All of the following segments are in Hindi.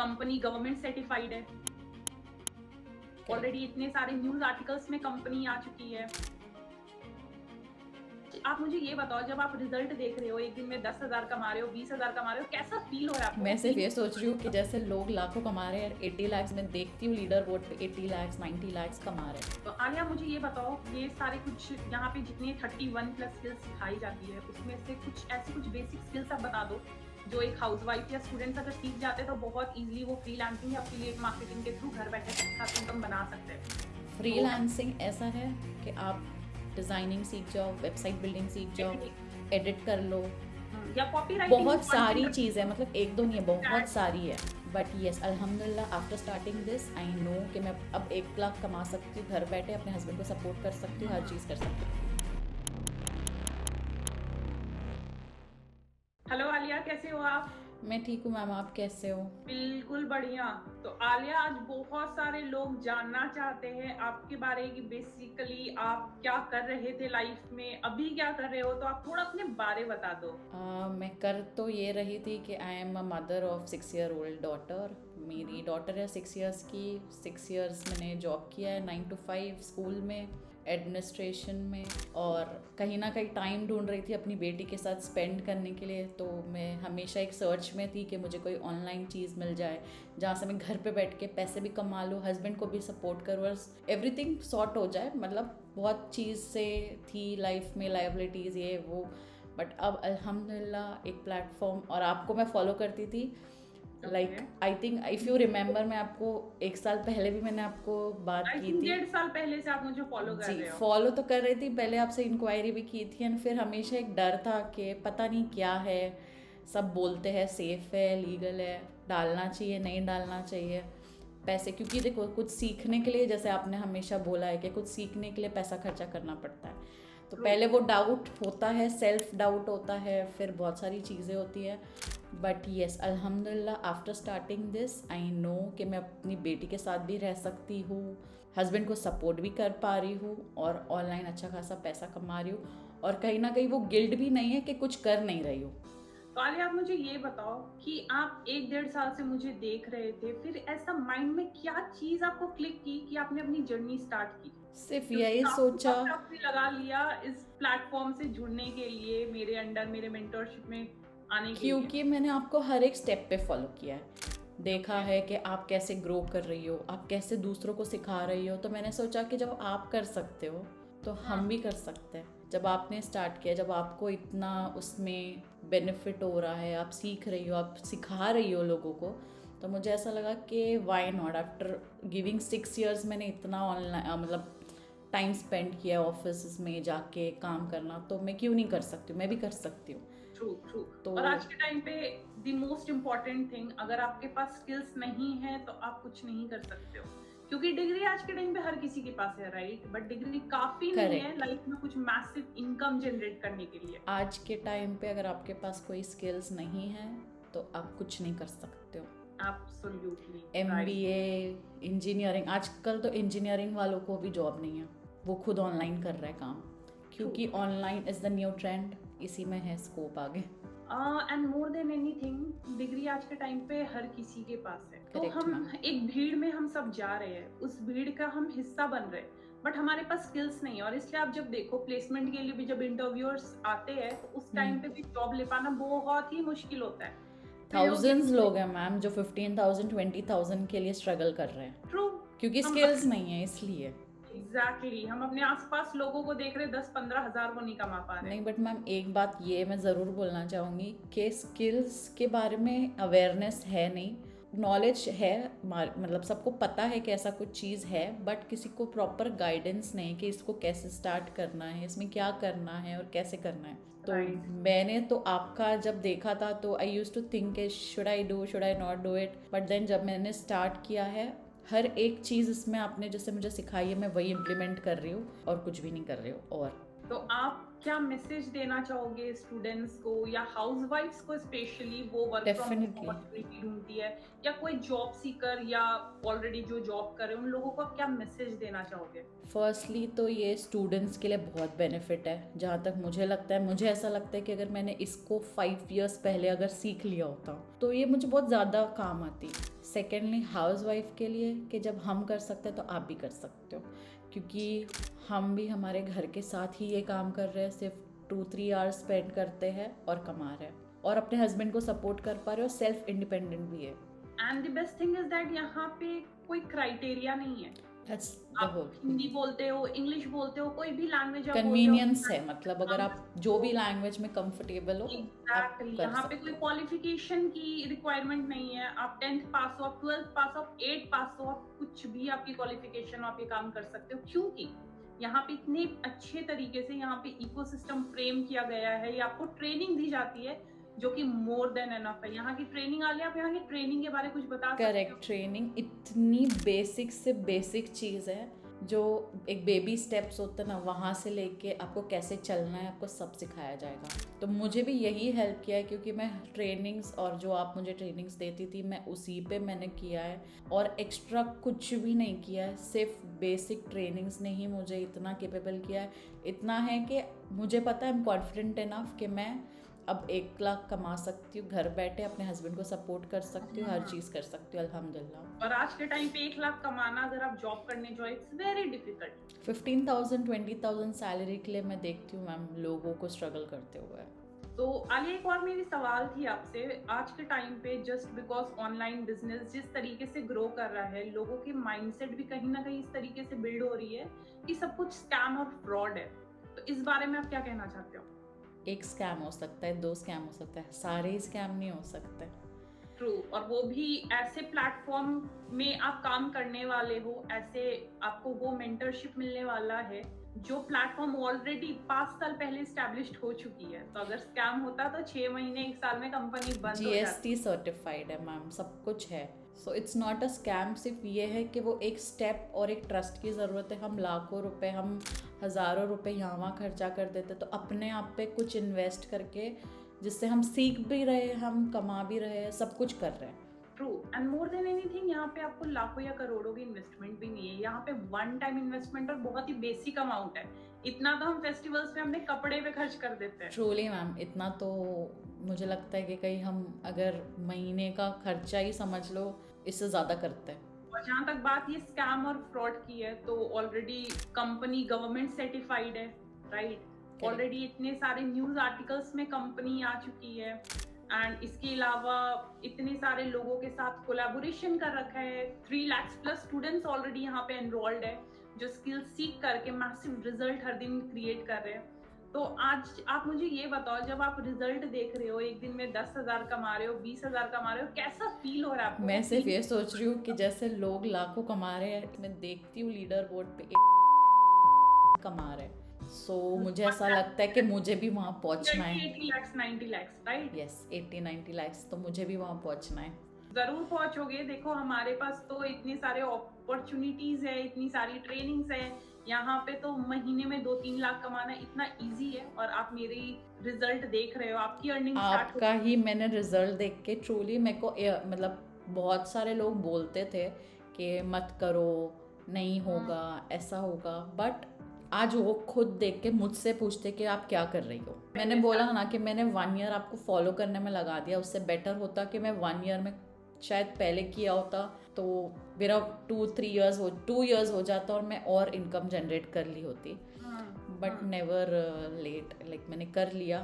कंपनी गवर्नमेंट सर्टिफाइड है। ऑलरेडी इतने सारे न्यूज़ आर्टिकल्स में कंपनी आ चुकी है। आप मुझे ये बताओ, जब आप रिजल्ट देख रहे हो, एक दिन में 10,000 कमा रहे हो, 20,000 कमा रहे हो, कैसा फील हो रहा है आपको? मैं सिर्फ ये सोच रही हूँ कि जैसे लोग लाखों कमा रहे हैं, 80 लाख में देखती हूँ लीडर बोर्ड पे 80 लाख 90 लाख कमा रहे हैं। तो आलिया मुझे ये बताओ, ये सारे कुछ यहाँ पे जितने 31 प्लस स्किल्स सिखाई जाती है, उसमें से कुछ बेसिक स्किल्स आप बता दो जो एक हाउसवाइफ या स्टूडेंट्स अगर सीख जाते हैं तो बहुत इजीली वो फ्रीलांसिंग या एफिलिएट मार्केटिंग के थ्रू घर बैठे अच्छा खासा इनकम बना सकते हैं। फ्रीलांसिंग ऐसा है कि आप डिज़ाइनिंग सीख जाओ, वेबसाइट बिल्डिंग सीख जाओ, एडिट कर लो, या कॉपीराइटिंग, बहुत सारी चीज़ें, मतलब एक दो नहीं है, बहुत सारी है। बट येस, अल्हम्दुलिल्लाह after starting this I know कि मैं अब 1 लाख कमा सकती हूँ घर बैठे, अपने हस्बैंड को सपोर्ट कर सकती हूँ, हर चीज़ कर सकती हूँ। हेलो आलिया, कैसे हो आप? मैं ठीक हूँ मैम, आप कैसे हो? बिल्कुल बढ़िया। तो आलिया, आज बहुत सारे लोग जानना चाहते हैं आपके बारे की, बेसिकली आप क्या कर रहे थे लाइफ में, अभी क्या कर रहे हो, तो आप थोड़ा अपने बारे बता दो। मैं कर तो ये रही थी कि I am a mother of 6-year-old daughter. मेरी डॉटर है 6 years की। 6 years मैंने जॉब किया है 9 to 5 स्कूल में, एडमिनिस्ट्रेशन में, और कहीं ना कहीं टाइम ढूंढ रही थी अपनी बेटी के साथ स्पेंड करने के लिए। तो मैं हमेशा एक सर्च में थी कि मुझे कोई ऑनलाइन चीज़ मिल जाए जहाँ से मैं घर पे बैठ के पैसे भी कमा लूँ, हस्बैंड को भी सपोर्ट करूँ और एवरीथिंग सॉर्ट हो जाए। मतलब बहुत चीज़ से थी लाइफ में, लाइबिलिटीज़ ये वो, बट अब अल्हम्दुलिल्लाह एक प्लेटफॉर्म, और आपको मैं फॉलो करती थी like I think if you remember, मैं आपको 1 साल पहले भी मैंने आपको बात की थी। 1.5 साल पहले से आप मुझे फॉलो कर रहे हो? फॉलो तो कर रही थी, पहले आपसे इंक्वायरी भी की थी, एंड फिर हमेशा एक डर था कि पता नहीं क्या है, सब बोलते हैं सेफ है, लीगल है, डालना चाहिए नहीं डालना चाहिए पैसे, क्योंकि देखो कुछ सीखने के लिए, जैसे आपने हमेशा बोला है कि कुछ सीखने के लिए पैसा खर्चा करना पड़ता है। तो पहले वो डाउट होता है, सेल्फ डाउट होता है, फिर बहुत सारी चीज़ें होती है। बट येस, अल्हम्दुलिल्लाह after starting this I know कि मैं अपनी बेटी के साथ भी रह सकती हूँ, हस्बैंड को सपोर्ट भी कर पा रही हूँ, और ऑनलाइन अच्छा खासा पैसा कमा रही हूँ, और कहीं ना कहीं वो गिल्ट भी नहीं है कि कुछ कर नहीं रही हूँ। तो आलिया, आप मुझे ये बताओ कि आप 1-1.5 साल से मुझे देख रहे थे, फिर ऐसा माइंड में क्या चीज आपको क्लिक की कि आपने अपनी जर्नी स्टार्ट की? सिर्फ यही सोचा, आपने लगा लिया इस प्लेटफॉर्म से जुड़ने के लिए, मेरे अंडर, मेरे मेंटरशिप में आने के लिए? क्योंकि मैंने आपको हर एक स्टेप पे फॉलो किया है, देखा है कि आप कैसे ग्रो कर रही हो, आप कैसे दूसरों को सिखा रही हो, तो मैंने सोचा कि जब आप कर सकते हो तो हम भी कर सकते हैं। जब आपने स्टार्ट किया, जब आपको इतना उसमें बेनिफिट हो रहा है, आप सीख रही हो, आप सिखा रही हो लोगों को, तो मुझे ऐसा लगा कि why not. After giving 6 years मैंने इतना ऑनलाइन मतलब टाइम स्पेंड किया ऑफिस में जाके काम करना, तो मैं क्यों नहीं कर सकती हूँ, मैं भी कर सकती हूँ। True true. तो और आज के टाइम पे द मोस्ट इम्पोर्टेंट थिंग, अगर आपके पास स्किल्स नहीं है तो आप कुछ नहीं कर सकते हो, क्योंकि डिग्री आज के टाइम पे हर किसी के पास है, राइट? बट डिग्री काफी नहीं है लाइफ में कुछ मैसिव इनकम जनरेट करने के लिए। आज के टाइम पे अगर आपके पास कोई स्किल्स नहीं है तो आप कुछ नहीं कर सकते हो। एब्सोल्युटली। MBA, इंजीनियरिंग, आजकल तो इंजीनियरिंग वालों को भी जॉब नहीं है, वो खुद ऑनलाइन कर रहे हैं काम, क्योंकि online is the new trend, इसी में है स्कोप आगे। And more than anything, degree आज के टाइम पे हर किसी के पास है। तो Correct, हम ma'am. एक भीड़ में हम सब जा रहे हैं, उस भीड़ का हम हिस्सा बन रहे हैं, बट हमारे पास स्किल्स नहीं है। और इसलिए आप जब देखो प्लेसमेंट के लिए भी जब इंटरव्यूअर्स आते हैं तो उस टाइम पे भी जॉब ले पाना बहुत ही मुश्किल होता है। थाउजेंड्स लोग हैं मैम जो 15,000 20,000 के लिए स्ट्रगल कर रहे हैं, ट्रू, क्योंकि स्किल्स नहीं है इसलिए। एग्जैक्टली हम अपने आसपास लोगों को देख रहे 10-15 हजार को नहीं कमा पा रहे। नहीं, बट मैम एक बात ये मैं ज़रूर बोलना चाहूँगी कि स्किल्स के बारे में अवेयरनेस है नहीं, नॉलेज है, मतलब सबको पता है कि ऐसा कुछ चीज़ है, बट किसी को प्रॉपर गाइडेंस नहीं कि इसको कैसे स्टार्ट करना है, इसमें क्या करना है और कैसे करना है। तो मैंने तो आपका जब देखा था तो I used to think should I do, should I not do it, but then जब मैंने स्टार्ट किया है, हर एक चीज़ इसमें आपने जैसे मुझे सिखाई है, मैं वही इम्प्लीमेंट कर रही हूँ और कुछ भी नहीं कर रही हूँ। और तो आप क्या मैसेज देना चाहोगे स्टूडेंट्स को या हाउसवाइफ्स को, स्पेशली वो वर्क फ्रॉम होम अपॉर्चुनिटी ढूंढती है, या कोई जॉब सीकर या ऑलरेडी जो जॉब कर रहे हैं, उन लोगों को आप क्या मैसेज देना चाहोगे? फर्स्टली तो ये स्टूडेंट्स के लिए बहुत बेनिफिट है, जहाँ तक मुझे लगता है। मुझे ऐसा लगता है कि अगर मैंने इसको 5 years पहले अगर सीख लिया होता तो ये मुझे बहुत ज़्यादा काम आती। सेकेंडली हाउसवाइफ के लिए कि जब हम कर सकते हैं तो आप भी कर सकते हो, क्योंकि हम भी हमारे घर के साथ ही ये काम कर रहे हैं, सिर्फ 2-3 आवर्स स्पेंड करते हैं और कमा रहे हैं और अपने हस्बैंड को सपोर्ट कर पा रहे हो, सेल्फ इंडिपेंडेंट भी है। And the best thing is that यहाँ पे कोई क्राइटेरिया नहीं है। दैट्स द आप होल हिंदी बोलते हो, इंग्लिश बोलते हो, कोई भी लैंग्वेज आप बोलते हो, कन्वीनियंस है, मतलब अगर आप जो भी लैंग्वेज में कंफर्टेबल हो आप एग्जैक्टली कर यहाँ पे सकते कोई हो। क्वालिफिकेशन की रिक्वायरमेंट नहीं है। आप 10th पास हो, आप 12th पास हो, आप 8 पास हो, आप कुछ भी आपकी क्वालिफिकेशन आप ये काम कर सकते हो, क्योंकि यहाँ पे इतने अच्छे तरीके से यहाँ पे इकोसिस्टम फ्रेम किया गया है। ये आपको ट्रेनिंग दी जाती है जो कि मोर देन एनफ है। यहाँ की ट्रेनिंग आलिया, आप यहाँ की ट्रेनिंग के बारे में कुछ बता सकते हो? करेक्ट, ट्रेनिंग इतनी बेसिक से बेसिक चीज़ है, जो एक बेबी स्टेप्स होते हैं ना, वहाँ से लेके आपको कैसे चलना है आपको सब सिखाया जाएगा। तो मुझे भी यही हेल्प किया है, क्योंकि मैं ट्रेनिंग्स और जो आप मुझे ट्रेनिंग्स देती थी मैं उसी पे मैंने किया है और एक्स्ट्रा कुछ भी नहीं किया है। सिर्फ बेसिक ट्रेनिंग्स ने ही मुझे इतना कैपेबल किया है। इतना है कि मुझे पता है, आई एम कॉन्फिडेंट इनफ कि मैं अब 1 लाख कमा सकती हूँ घर बैठे, अपने हस्बैंड को सपोर्ट कर सकती हूँ, हर चीज़ कर सकती हूँ अल्हम्दुलिल्लाह। और आज के टाइम पे 1 लाख कमाना अगर आप जॉब करने जाओ, इट्स वेरी डिफिकल्ट। 15,000 20,000 सैलरी के लिए मैं देखती हूँ मैम लोगों को स्ट्रगल करते हुए। तो आलिया, एक और मेरी सवाल थी आपसे। आज के टाइम पे जस्ट बिकॉज ऑनलाइन बिजनेस जिस तरीके से ग्रो कर रहा है, लोगों की माइंडसेट भी कहीं ना कहीं इस तरीके से बिल्ड हो रही है कि सब कुछ स्कैम और फ्रॉड है। तो इस बारे में आप क्या कहना चाहते हो? एक स्कैम हो सकता है, 2 स्कैम हो सकता है, सारे ही स्कैम नहीं हो सकते। ट्रू, और वो भी ऐसे प्लेटफॉर्म में आप काम करने वाले हो, ऐसे आपको वो मेंटरशिप मिलने वाला है जो प्लेटफॉर्म ऑलरेडी 5 साल पहले स्टैब्लिश्ड हो चुकी है। तो अगर स्कैम होता तो 6 महीने 1 साल में कंपनी बंद हो जाती। GST सर्टिफाइड है मैम, सब कुछ है। So it's not a scam. सिर्फ ये है कि वो एक स्टेप और एक ट्रस्ट की ज़रूरत है। हम लाखों रुपए, हम हज़ारों रुपए यहाँ वहाँ खर्चा कर देते, तो अपने आप पे कुछ इन्वेस्ट करके, जिससे हम सीख भी रहे, हम कमा भी रहे, सब कुछ कर रहे हैं। True, and more than anything यहाँ पे आपको लाखों या करोड़ों की इन्वेस्टमेंट भी नहीं है। यहाँ पे वन टाइम इन्वेस्टमेंट और बहुत ही बेसिक अमाउंट है। इतना तो हम फेस्टिवल्स में अपने कपड़े पे खर्च कर देते हैं। ट्रूली मैम, इतना तो मुझे लगता है कि कहीं हम अगर महीने का खर्चा ही समझ लो, इससे ज़्यादा करते हैं। और जहाँ तक बात ये स्कैम और फ्रॉड की है, तो ऑलरेडी कंपनी गवर्नमेंट सर्टिफाइड है, राइट? ऑलरेडी इतने सारे न्यूज आर्टिकल्स में कंपनी आ चुकी है, एंड इसके अलावा इतने सारे लोगों के साथ कोलैबोरेशन कर रखा है। 3 लाख प्लस स्टूडेंट्स ऑलरेडी यहाँ पे एनरोल्ड है, जो स्किल सीख करके मैसिव रिजल्ट हर दिन क्रिएट कर रहे हैं। तो आज आप मुझे ये बताओ, जब आप रिजल्ट देख रहे हो, एक दिन में 10,000 कमा रहे हो, 20,000 कमा रहे हो, कैसा फील हो रहा है आपको? मैं सिर्फ ये सोच रही हूँ कि जैसे लोग लाखों कमा रहे हैं, मैं देखती हूँ लीडर बोर्ड पे कमा रहे हैं, सो मुझे ऐसा लगता है कि मुझे भी वहाँ पहुँचना है। 80 लाख 90 लाख, राइट? यस, 80-90 लाख, तो मुझे भी वहाँ पहुँचना है। जरूर पहुंचोगे। देखो हमारे पास तो इतनी सारे अपॉर्चुनिटीज है, इतनी सारी ट्रेनिंग्स है। यहाँ पे तो महीने में 2-3 लाख कमाना इतना इजी है, और आप मेरी रिजल्ट देख रहे हो, आपकी अर्निंग आपका ही मैंने रिजल्ट देख के ट्रूली मेरे को मतलब बहुत सारे लोग बोलते थे कि मत करो, नहीं होगा, ऐसा होगा, बट आज वो खुद देख के मुझसे पूछते कि आप क्या कर रही हो। मैंने बोला ना कि मैंने 1 ईयर आपको फॉलो करने में लगा दिया, उससे बेटर होता कि मैं 1 ईयर में शायद पहले किया होता, तो मेरा 2 इयर्स हो जाता और मैं और इनकम जनरेट कर ली होती, बट नेवर लेट, लाइक मैंने कर लिया।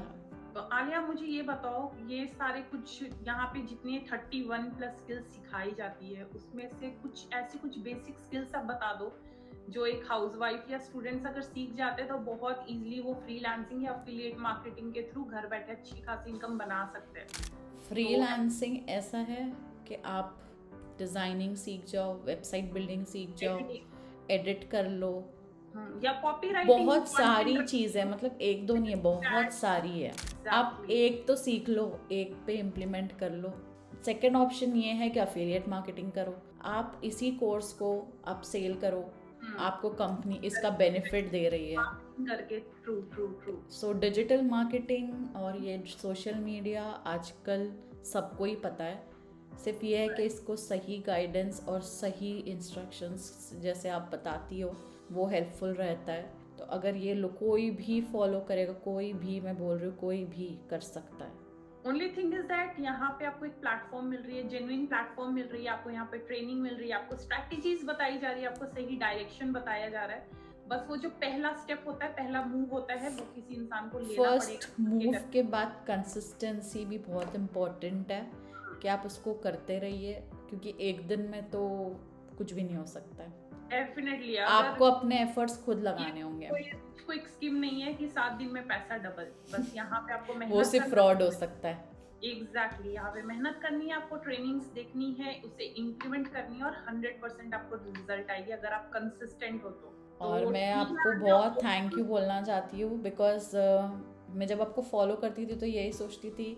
तो आलिया, मुझे ये बताओ, ये सारे कुछ यहाँ पे जितने 31 प्लस स्किल्स सिखाई जाती है, उसमें से कुछ ऐसी कुछ बेसिक स्किल्स आप बता दो जो एक हाउसवाइफ या स्टूडेंट्स अगर सीख जाते हैं तो बहुत इजीली वो फ्रीलांसिंग या एफिलिएट मार्केटिंग के थ्रू घर बैठे अच्छी खासी इनकम बना सकते हैं। फ्रीलांसिंग ऐसा है कि आप डिज़ाइनिंग सीख जाओ, वेबसाइट बिल्डिंग सीख जाओ, एडिट कर लो, या कॉपीराइटिंग, बहुत सारी चीज़ है, मतलब 1-2 नहीं है, बहुत सारी है। आप एक तो सीख लो, एक पे इम्प्लीमेंट कर लो। सेकेंड ऑप्शन ये है कि एफिलिएट मार्केटिंग करो, आप इसी कोर्स को आप सेल करो, आपको कंपनी इसका बेनिफिट दे रही है करके। True true true. So digital marketing और ये सोशल मीडिया आजकल सबको ही पता है, सिर्फ ये है कि इसको सही गाइडेंस और सही इंस्ट्रक्शंस जैसे आप बताती हो वो हेल्पफुल रहता है। तो अगर ये कोई भी फॉलो करेगा, कोई भी, मैं बोल रही हूँ कोई भी कर सकता है। ओनली थिंग इज दैट यहाँ पे आपको एक प्लेटफॉर्म मिल रही है, जेन्युइन प्लेटफॉर्म मिल रही है, आपको यहाँ पे ट्रेनिंग मिल रही है, आपको स्ट्रैटेजीज बताई जा रही है, आपको सही डायरेक्शन बताया जा रहा है। बस वो जो पहला स्टेप होता है, पहला मूव होता है, वो किसी इंसान को लेना फर्स्ट पड़ेगा। मूव के बाद कंसिस्टेंसी भी बहुत इम्पोर्टेंट है कि आप उसको करते रहिए, क्योंकि एक दिन में तो कुछ भी नहीं हो सकता है। डेफिनेटली आपको अपने एफर्ट्स खुद लगाने होंगे। कोई क्विक स्कीम नहीं है कि 7 दिन में पैसा डबल, बस यहाँ पे आपको वो मेहनत सिर्फ फ्रॉड हो सकता है। एग्जैक्टली यहाँ पे मेहनत करनी है, आपको ट्रेनिंग्स देखनी है, उसे इंप्लीमेंट करनी है और 100% आपको रिजल्ट आएगी अगर आप कंसिस्टेंट हो तो। और मैं आपको बहुत थैंक यू बोलना चाहती हूँ, बिकॉज मैं जब आपको फॉलो करती थी तो यही सोचती थी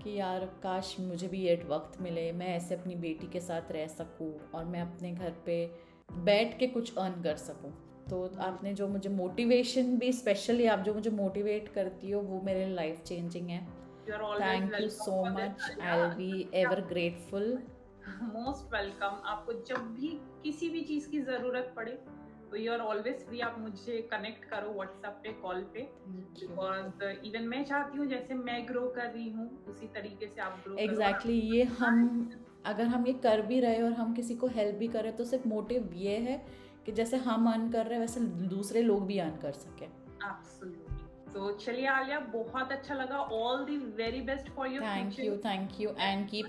कि यार काश मुझे भी ये वक्त मिले, मैं ऐसे अपनी बेटी के साथ रह सकूँ और मैं अपने घर पे बैठ के कुछ अर्न कर सकूँ। तो आपने जो मुझे मोटिवेशन भी, स्पेशली आप जो मुझे मोटिवेट करती हो, वो मेरे लाइफ चेंजिंग है। Thank you so much, I will be ever grateful. Most welcome. आपको जब भी किसी भी चीज की जरूरत पड़े तो यू आर ऑलवेज फ्री, आप मुझे कनेक्ट करो व्हाट्सएप पे, कॉल पे, बिकॉज इवन मैं चाहती हूँ जैसे मैं ग्रो कर रही हूँ उसी तरीके से आप ग्रो एग्जैक्टली ये हम अगर हम ये कर भी रहे और हम किसी को हेल्प भी कर रहे तो सिर्फ मोटिव ये है कि जैसे हम अर्न कर रहे हैं वैसे दूसरे लोग भी अर्न कर सके। एब्सोल्युटली। तो चलिए आलिया, बहुत अच्छा लगा। All the very best for your future. Thank you and keep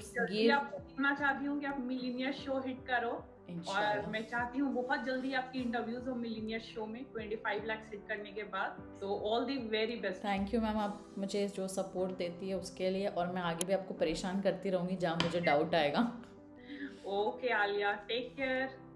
आपको देखना चाहती हूँ कि आप मिलीनियर शो हिट करो, और मैं चाहती हूँ बहुत जल्दी आपकी इंटरव्यूज हो मिलीनियर शो में 25 लाख हिट करने के बाद। So all the very best. Thank you ma'am, आप मुझे जो सपोर्ट देती है उसके लिए, और मैं आगे भी आपको परेशान करती रहूँगी जहाँ मुझे डाउट आएगा। Okay Alia, take care.